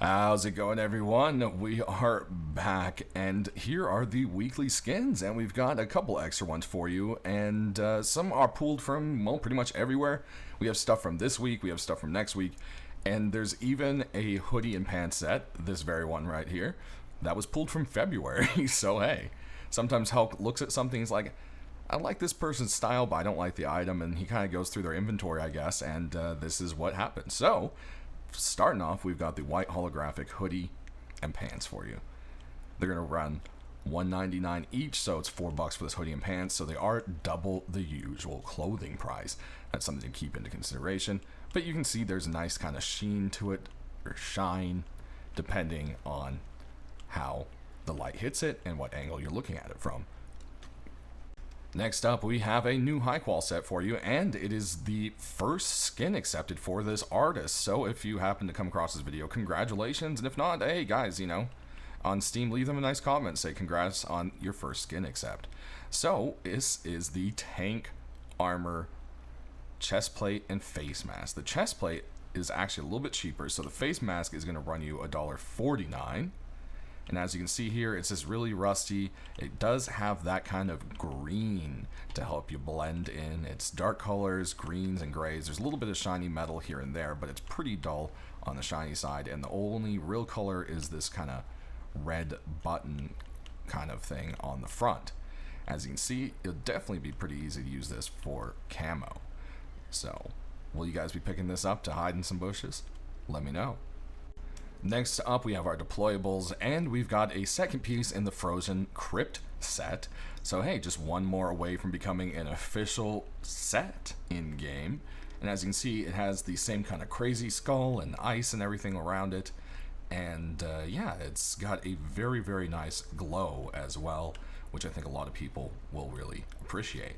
How's it going, everyone? We are back, and here are the weekly skins, and we've got a couple extra ones for you, and some are pulled from, well, pretty much everywhere. We have stuff from this week, we have stuff from next week, and there's even a hoodie and pants set, this very one right here, that was pulled from February. So hey, sometimes Hulk looks at something, he's like, I like this person's style, but I don't like the item, and he kind of goes through their inventory, I guess, and this is what happens. So starting off, we've got the white holographic hoodie and pants for you. They're going to run $1.99 each, so it's $4 for this hoodie and pants, so they are double the usual clothing price. That's something to keep into consideration, but you can see there's a nice kind of sheen to it, or shine, depending on how the light hits it and what angle you're looking at it from. Next up, we have a new high qual set for you, and it is the first skin accepted for this artist. So if you happen to come across this video, congratulations, and if not, hey guys, you know, on Steam, leave them a nice comment, say congrats on your first skin accept. So this is the tank armor chest plate and face mask. The chest plate is actually a little bit cheaper, so the face mask is going to run you $1.49. And as you can see here, it's just really rusty. It does have that kind of green to help you blend in. It's dark colors, greens and grays. There's a little bit of shiny metal here and there, but it's pretty dull on the shiny side. And the only real color is this kind of red button kind of thing on the front. As you can see, it'll definitely be pretty easy to use this for camo. So, will you guys be picking this up to hide in some bushes? Let me know. Next up, we have our deployables, and we've got a second piece in the Frozen Crypt set. So hey, just one more away from becoming an official set in-game. And as you can see, it has the same kind of crazy skull and ice and everything around it. And yeah, it's got a very, very nice glow as well, which I think a lot of people will really appreciate.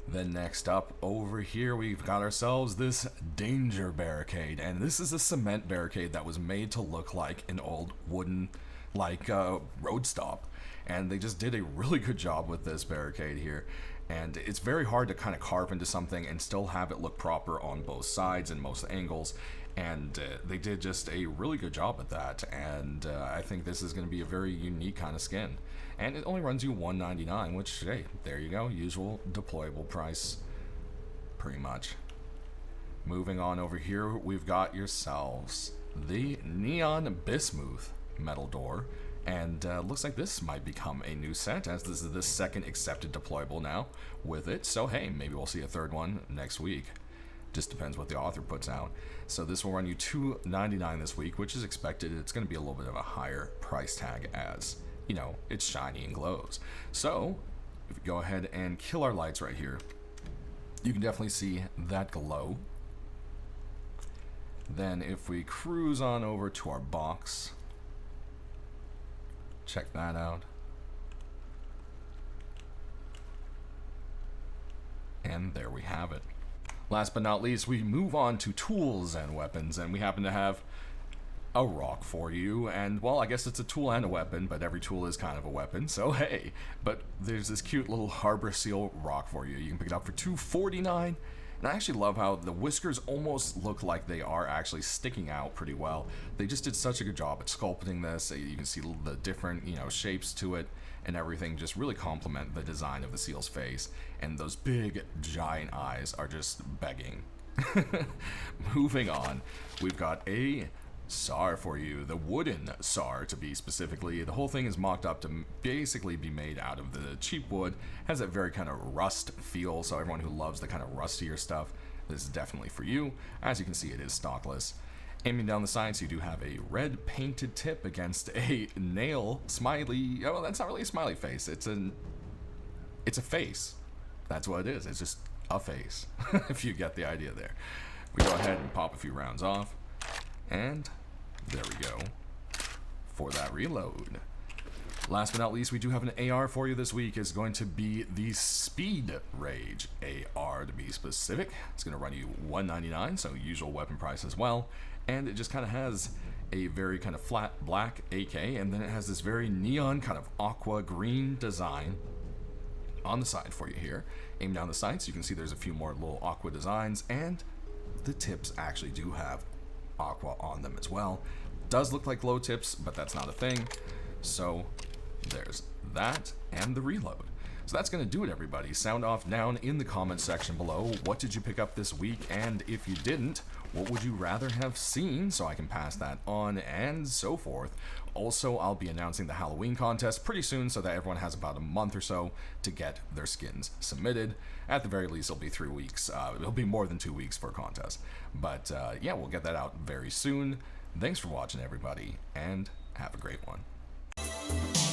Then next up over here, we've got ourselves this danger barricade, and this is a cement barricade that was made to look like an old wooden road stop, and they just did a really good job with this barricade here. And it's very hard to kind of carve into something and still have it look proper on both sides and most angles, and they did just a really good job at that. And I think this is going to be a very unique kind of skin, and it only runs you $1.99, which, hey, there you go, usual deployable price pretty much. Moving on over here, we've got yourselves the neon bismuth metal door. And looks like this might become a new set, as this is the second accepted deployable now with it. So hey, maybe we'll see a third one next week. Just depends what the author puts out. So this will run you $2.99 this week, which is expected. It's going to be a little bit of a higher price tag, as, you know, it's shiny and glows. So if we go ahead and kill our lights right here, you can definitely see that glow. Then if we cruise on over to our box, check that out. And there we have it. Last but not least, we move on to tools and weapons, and we happen to have a rock for you. And well, I guess it's a tool and a weapon, but every tool is kind of a weapon, so hey. But there's this cute little harbor seal rock for you. You can pick it up for $2.49. And I actually love how the whiskers almost look like they are actually sticking out pretty well. They just did such a good job at sculpting this. You can see the different, you know, shapes to it and everything just really complement the design of the seal's face. And those big giant eyes are just begging. Moving on, we've got a SAR for you, the wooden SAR to be specifically. The whole thing is mocked up to basically be made out of the cheap wood. Has that very kind of rust feel, so everyone who loves the kind of rustier stuff, this is definitely for you. As you can see, it is stockless. Aiming down the sides, you do have a red painted tip against a nail smiley. Oh, that's not really a smiley face. It's a face. That's what it is. It's just a face. If you get the idea there. We go ahead and pop a few rounds off. And there we go for that reload. Last but not least, we do have an AR for you this week. It's going to be the Speedrage AR to be specific. It's going to run you $1.99, so usual weapon price as well. And it just kind of has a very kind of flat black AK, and then it has this very neon kind of aqua green design on the side for you here. Aim down the sights, you can see there's a few more little aqua designs, and the tips actually do have aqua on them as well. does look like glow tips, but that's not a thing. So there's that and the reload. So that's going to do it, everybody. Sound off down in the comments section below. What did you pick up this week? And if you didn't, what would you rather have seen, so I can pass that on, and so forth. Also, I'll be announcing the Halloween contest pretty soon, so that everyone has about a month or so to get their skins submitted. At the very least, it'll be 3 weeks. It'll be more than 2 weeks for a contest. But yeah, we'll get that out very soon. Thanks for watching, everybody, and have a great one.